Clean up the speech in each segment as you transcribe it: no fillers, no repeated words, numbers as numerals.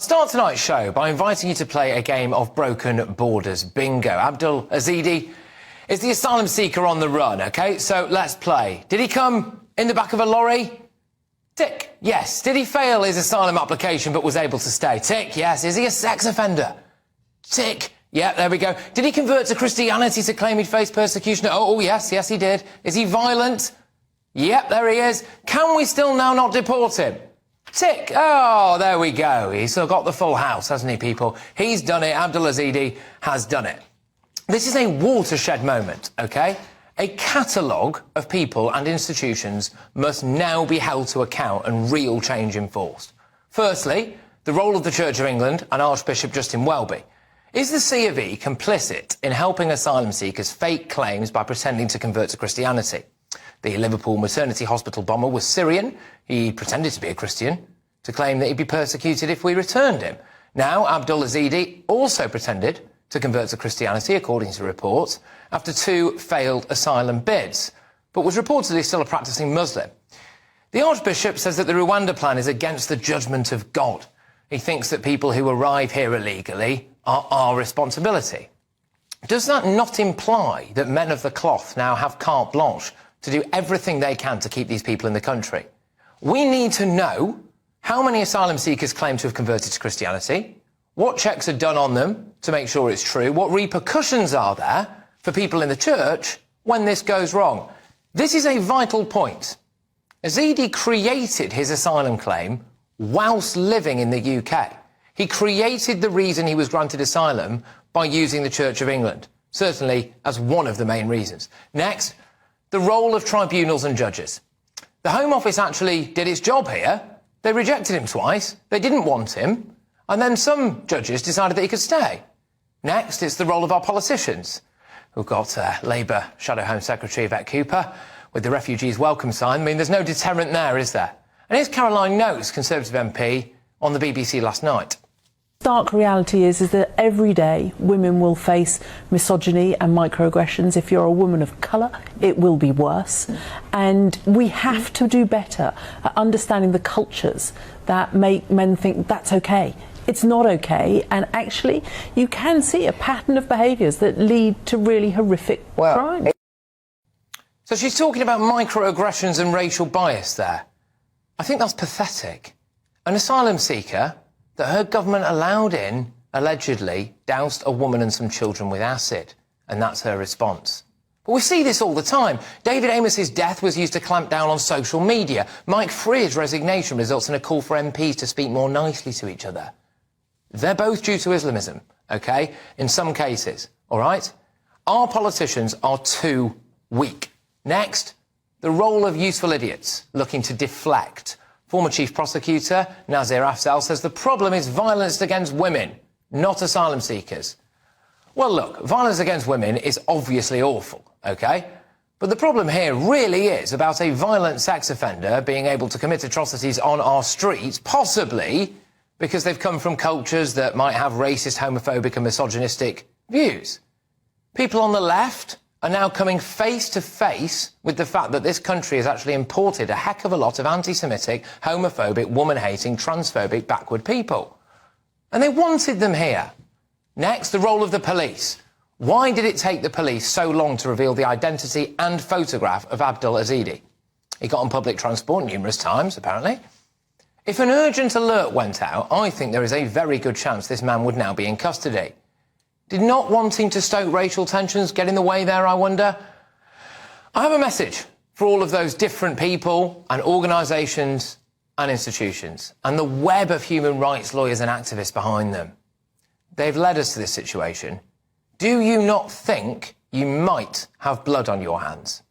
Start tonight's show by inviting you to play a game of Broken Borders Bingo. Abdul Azidi is the asylum seeker on the run, OK? So let's play. Did he come in the back of a lorry? Tick, yes. Did he fail his asylum application but was able to stay? Tick, yes. Is he a sex offender? Tick. Yeah, there we go. Did he convert to Christianity to claim he'd face persecution? Oh, yes, he did. Is he violent? Yep, there he is. Can we still now not deport him? Tick. Oh, there we go. He's still got the full house, hasn't he, people? He's done it. Abdul Azidi has done it. This is a watershed moment, OK? A catalogue of people and institutions must now be held to account and real change enforced. Firstly, the role of the Church of England and Archbishop Justin Welby. Is the C of E complicit in helping asylum seekers fake claims by pretending to convert to Christianity? The Liverpool maternity hospital bomber was Syrian. He pretended to be a Christian to claim that he'd be persecuted if we returned him. Now, Abdul Azidi also pretended to convert to Christianity, according to reports, after 2 failed asylum bids, but was reportedly still a practising Muslim. The Archbishop says that the Rwanda plan is against the judgment of God. He thinks that people who arrive here illegally are our responsibility. Does that not imply that men of the cloth now have carte blanche to do everything they can to keep these people in the country? We need to know how many asylum seekers claim to have converted to Christianity, what checks are done on them to make sure it's true, what repercussions are there for people in the church when this goes wrong. This is a vital point. Azidi created his asylum claim whilst living in the UK. He created the reason he was granted asylum by using the Church of England, certainly as one of the main reasons. Next, the role of tribunals and judges. The Home Office actually did its job here. They rejected him twice, they didn't want him, and then some judges decided that he could stay. Next, it's the role of our politicians. We've got Labour Shadow Home Secretary Yvette Cooper with the refugees welcome sign. I mean, there's no deterrent there, is there? And here's Caroline Noakes, Conservative MP, on the BBC last night. Stark reality is that every day women will face misogyny and microaggressions. If you're a woman of colour, it will be worse. And we have to do better at understanding the cultures that make men think that's okay. It's not okay, and actually you can see a pattern of behaviours that lead to really horrific crime. So she's talking about microaggressions and racial bias there. I think that's pathetic. An asylum seeker that her government allowed in, allegedly, doused a woman and some children with acid, and that's her response. But we see this all the time. David Amos's death was used to clamp down on social media. Mike Freer's resignation results in a call for MPs to speak more nicely to each other. They're both due to Islamism, OK, in some cases, all right? Our politicians are too weak. Next, the role of useful idiots looking to deflect. Former Chief Prosecutor Nazir Afzal says the problem is violence against women, not asylum seekers. Well, look, violence against women is obviously awful, OK? But the problem here really is about a violent sex offender being able to commit atrocities on our streets, possibly because they've come from cultures that might have racist, homophobic and misogynistic views. People on the left are now coming face to face with the fact that this country has actually imported a heck of a lot of anti-Semitic, homophobic, woman-hating, transphobic, backward people. And they wanted them here. Next, the role of the police. Why did it take the police so long to reveal the identity and photograph of Abdul Azidi? He got on public transport numerous times, apparently. If an urgent alert went out, I think there is a very good chance this man would now be in custody. Did not wanting to stoke racial tensions get in the way there, I wonder? I have a message for all of those different people and organisations and institutions and the web of human rights lawyers and activists behind them. They've led us to this situation. Do you not think you might have blood on your hands?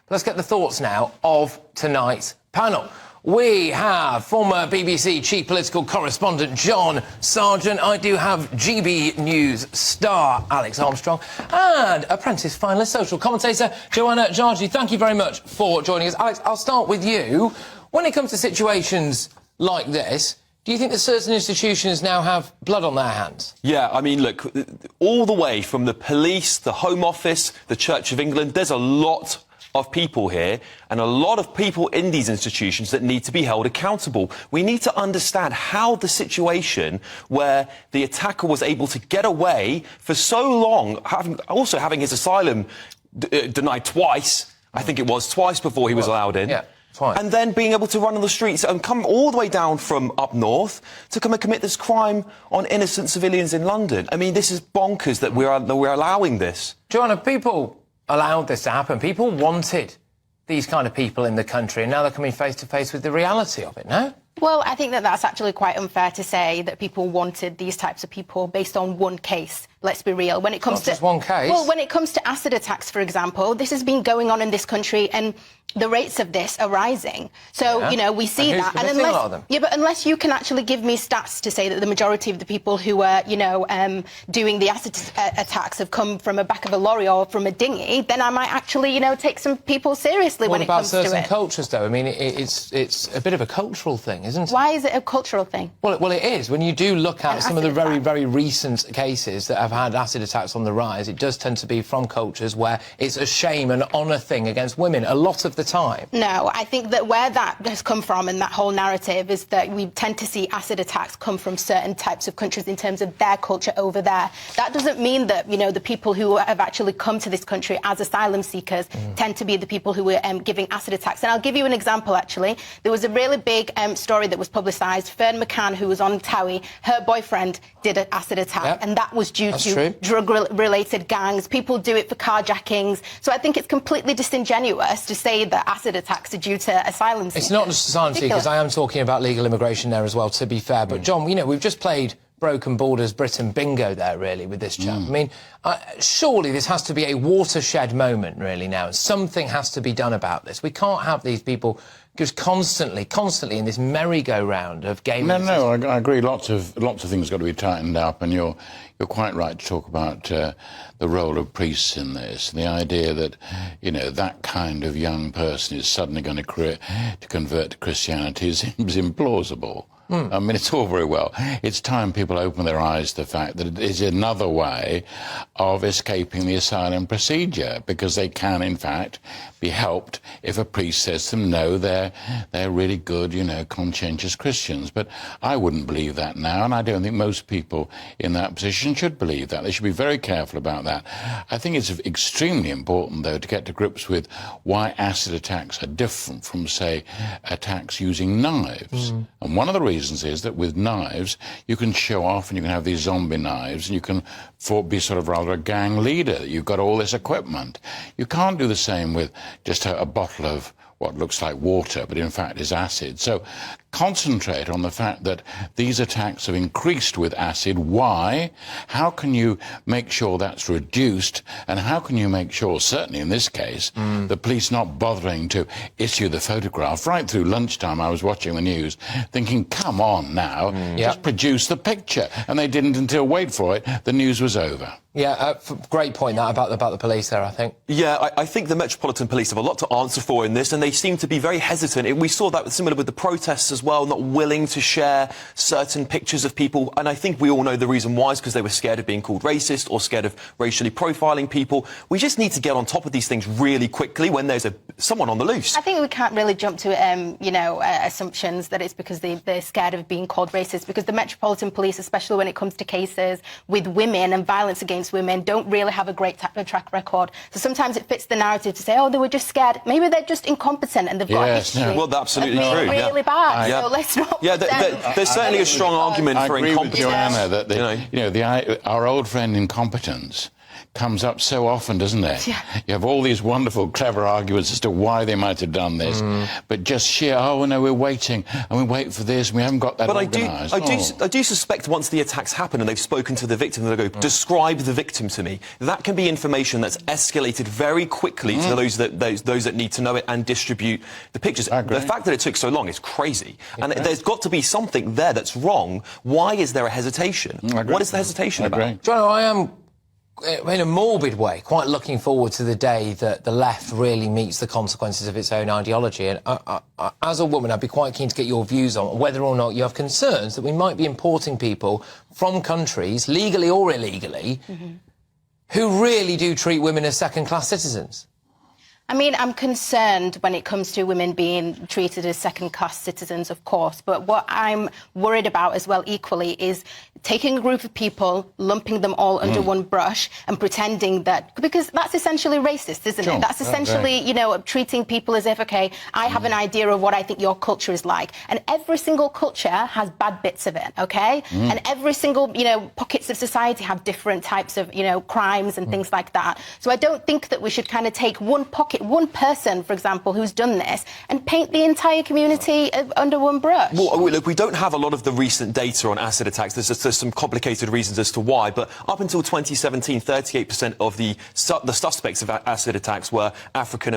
Let's get the thoughts now of tonight's panel. We have former BBC chief political correspondent John Sargent. I do have GB News star Alex Armstrong and Apprentice finalist social commentator Joanna Jarji. Thank you very much for joining us. Alex, I'll start with you. When it comes to situations like this, do you think that certain institutions now have blood on their hands? Yeah, I mean, look, all the way from the police, the Home Office, the Church of England, there's a lot of people here and a lot of people in these institutions that need to be held accountable. We need to understand how the situation where the attacker was able to get away for so long, having his asylum denied twice, I think it was twice before he was allowed in. Yeah. Fine. And then being able to run on the streets and come all the way down from up north to come and commit this crime on innocent civilians in London. I mean, this is bonkers that we're allowing this. Joanna, people allowed this to happen. People wanted these kind of people in the country, and now they're coming face to face with the reality of it, no? Well, I think that that's actually quite unfair to say that people wanted these types of people based on one case. Let's be real. When it comes to just one case. Well, when it comes to acid attacks, for example, this has been going on in this country, and the rates of this are rising. So, you know, we see that. And unless, a lot of them? Yeah, but unless you can actually give me stats to say that the majority of the people who are, you know, doing the acid attacks have come from the back of a lorry or from a dinghy, then I might actually, you know, take some people seriously when it comes to it. What about certain cultures, though? I mean, it's a bit of a cultural thing, isn't it? Why is it a cultural thing? Well, it is. When you do look at some of the very, very recent cases that have had acid attacks on the rise, it does tend to be from cultures where it's a shame and honour thing against women a lot of the time. No, I think that where that has come from and that whole narrative is that we tend to see acid attacks come from certain types of countries in terms of their culture over there. That doesn't mean that, you know, the people who have actually come to this country as asylum seekers tend to be the people who are giving acid attacks. And I'll give you an example, actually. There was a really big story that was publicised. Fern McCann, who was on Towie, her boyfriend did an acid attack, and that was due to drug-related gangs. People do it for carjackings. So I think it's completely disingenuous to say that acid attacks are due to asylum seekers. It's not just asylum seekers. I am talking about legal immigration there as well, to be fair. But, John, you know, we've just played Broken Borders Britain bingo there, really, with this chap. I mean, surely this has to be a watershed moment, really, now. Something has to be done about this. We can't have these people just constantly in this merry-go-round of gaming. No, I agree. Lots of things got to be tightened up, and you're quite right to talk about the role of priests in this. The idea that, you know, that kind of young person is suddenly going to convert to Christianity seems implausible. I mean, it's all very well. It's time people open their eyes to the fact that it is another way of escaping the asylum procedure, because they can, in fact, be helped if a priest says to them, no, they're really good, you know, conscientious Christians. But I wouldn't believe that now, and I don't think most people in that position should believe that. They should be very careful about that. I think it's extremely important, though, to get to grips with why acid attacks are different from, say, attacks using knives. And one of the reasons is that with knives, you can show off and you can have these zombie knives and you can be sort of rather a gang leader. You've got all this equipment. You can't do the same with just a bottle of what looks like water, but in fact is acid. So concentrate on the fact that these attacks have increased with acid. Why? How can you make sure that's reduced? And how can you make sure, certainly in this case, the police not bothering to issue the photograph? Right through lunchtime, I was watching the news, thinking, come on now, just produce the picture. And they didn't until, wait for it, the news was over. Yeah, great point that about the police there, I think. Yeah, I think the Metropolitan Police have a lot to answer for in this, and they seem to be very hesitant. We saw that similar with the protests as well, not willing to share certain pictures of people. And I think we all know the reason why is because they were scared of being called racist or scared of racially profiling people. We just need to get on top of these things really quickly when there's someone on the loose. I think we can't really jump to, you know, assumptions that it's because they're scared of being called racist, because the Metropolitan Police, especially when it comes to cases with women and violence against women, don't really have a great track record. So sometimes it fits the narrative to say, oh, they were just scared. Maybe they're just incompetent and they've got a history. Well, that's absolutely true. Really bad. So let's not. There's certainly a strong argument for incompetence. I agree with Joanna that our old friend incompetence comes up so often, doesn't it? Yeah. You have all these wonderful, clever arguments as to why they might have done this, but just sheer, oh, no, we're waiting, and we wait for this, and we haven't got that organised. I do suspect once the attacks happen and they've spoken to the victim, they'll go, describe the victim to me. That can be information that's escalated very quickly to those that need to know it and distribute the pictures. The fact that it took so long is crazy. And there's got to be something there that's wrong. Why is there a hesitation? What is the hesitation about? John, I am, in a morbid way, quite looking forward to the day that the left really meets the consequences of its own ideology. And as a woman, I'd be quite keen to get your views on whether or not you have concerns that we might be importing people from countries, legally or illegally, who really do treat women as second-class citizens. I mean, I'm concerned when it comes to women being treated as second-class citizens, of course, but what I'm worried about as well equally is taking a group of people, lumping them all under one brush and pretending that, because that's essentially racist, isn't it? That's essentially, you know, treating people as if, okay, I have an idea of what I think your culture is like, and every single culture has bad bits of it, okay? And every single, you know, pockets of society have different types of, you know, crimes and things like that. So I don't think that we should kind of take one pocket, one person, for example, who's done this and paint the entire community under one brush. Well, look, we don't have a lot of the recent data on acid attacks. There's some complicated reasons as to why, but up until 2017, 38% of the suspects of acid attacks were African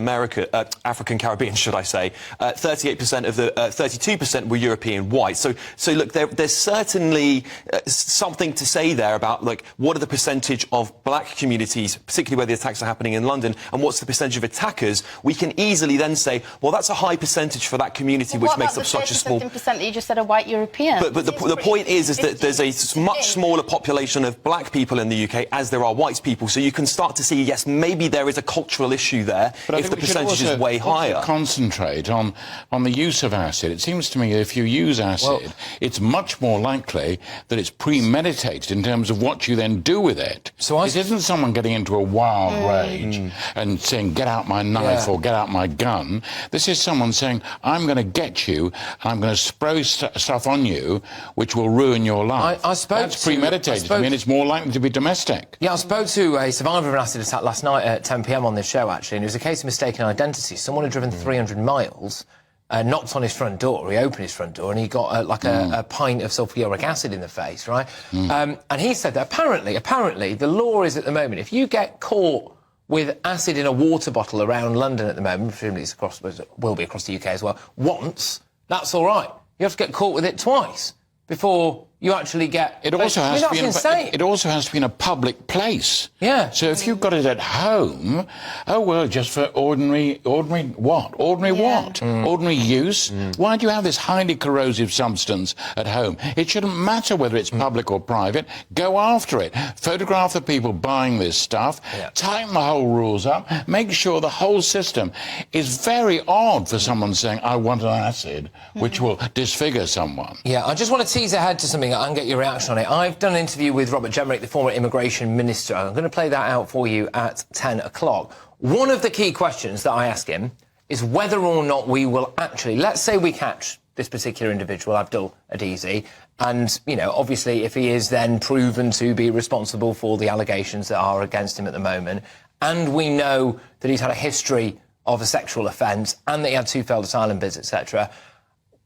Caribbean, should I say. 38% of the 32% were European white. So look, there's certainly something to say there about, like, what are the percentage of black communities, particularly where the attacks are happening in London, and what's the percentage of attackers? We can easily then say, well, that's a high percentage for that community, which makes up such a small... What about the 30% that you just said are white European? But the point is that there's a much smaller population of black people in the UK as there are white people, so you can start to see, yes, maybe there is a cultural issue there if the percentage is way higher. Concentrate on the use of acid. It seems to me if you use acid, it's much more likely that it's premeditated in terms of what you then do with it. So it isn't someone getting into a wild rage and saying, get out my knife or get out my gun. This is someone saying, I'm going to get you, and I'm going to spray stuff on you which will ruin your life. That's premeditated. I mean, it's more likely to be domestic. Yeah, I spoke to a survivor of an acid attack last night at 10 p.m. on this show, actually, and it was a case of mistaken identity. Someone had driven 300 miles, knocked on his front door, he opened his front door, and he got a pint of sulfuric acid in the face, right? And he said that apparently, the law is at the moment, if you get caught with acid in a water bottle around London at the moment, presumably it's will be across the UK as well, once, that's all right. You have to get caught with it twice before you actually get... It also has to be in a public place. Yeah. So if you've got it at home, oh, well, just for ordinary what? Ordinary use? Why do you have this highly corrosive substance at home? It shouldn't matter whether it's public or private. Go after it. Photograph the people buying this stuff. Tighten the whole rules up. Make sure the whole system is very odd for someone saying, I want an acid, which will disfigure someone. Yeah, I just want to tease ahead to something and get your reaction on it. I've done an interview with Robert Jenrick, the former immigration minister. I'm going to play that out for you at 10 o'clock. One of the key questions that I ask him is whether or not we will actually, let's say we catch this particular individual, Abdul Adizi, and, you know, obviously if he is then proven to be responsible for the allegations that are against him at the moment, and we know that he's had a history of a sexual offence and that he had 2 failed asylum bids, etc.,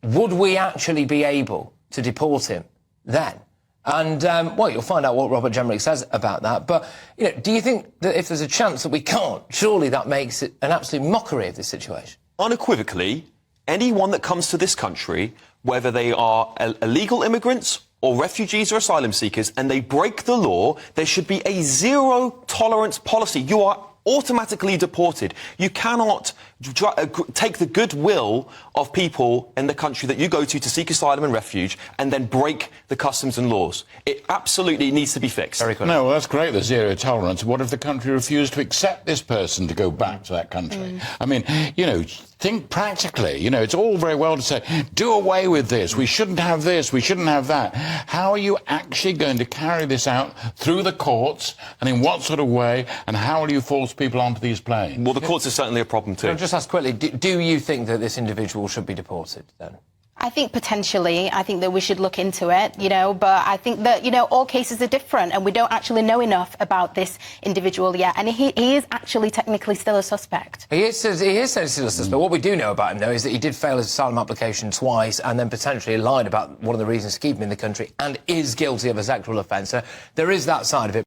would we actually be able to deport him then? And, well, you'll find out what Robert Jenrick says about that. But, you know, do you think that if there's a chance that we can't, surely that makes it an absolute mockery of this situation? Unequivocally, anyone that comes to this country, whether they are illegal immigrants or refugees or asylum seekers, and they break the law, there should be a zero-tolerance policy. You are automatically deported. You cannot take the goodwill of people in the country that you go to seek asylum and refuge and then break the customs and laws. It absolutely needs to be fixed. No, well, that's great, the zero tolerance. What if the country refused to accept this person to go back to that country? I mean, you know, think practically. You know, it's all very well to say, do away with this, we shouldn't have this, we shouldn't have that. How are you actually going to carry this out through the courts, and in what sort of way, and how will you force people onto these planes? Well, the courts are certainly a problem too. I'll just ask quickly, do you think that this individual should be deported then? I think potentially. I think that we should look into it, you know, but I think that, you know, all cases are different and we don't actually know enough about this individual yet. And he is actually technically still a suspect. He is still a suspect. What we do know about him, though, is that he did fail his asylum application twice and then potentially lied about one of the reasons to keep him in the country and is guilty of a sexual offence. So there is that side of it.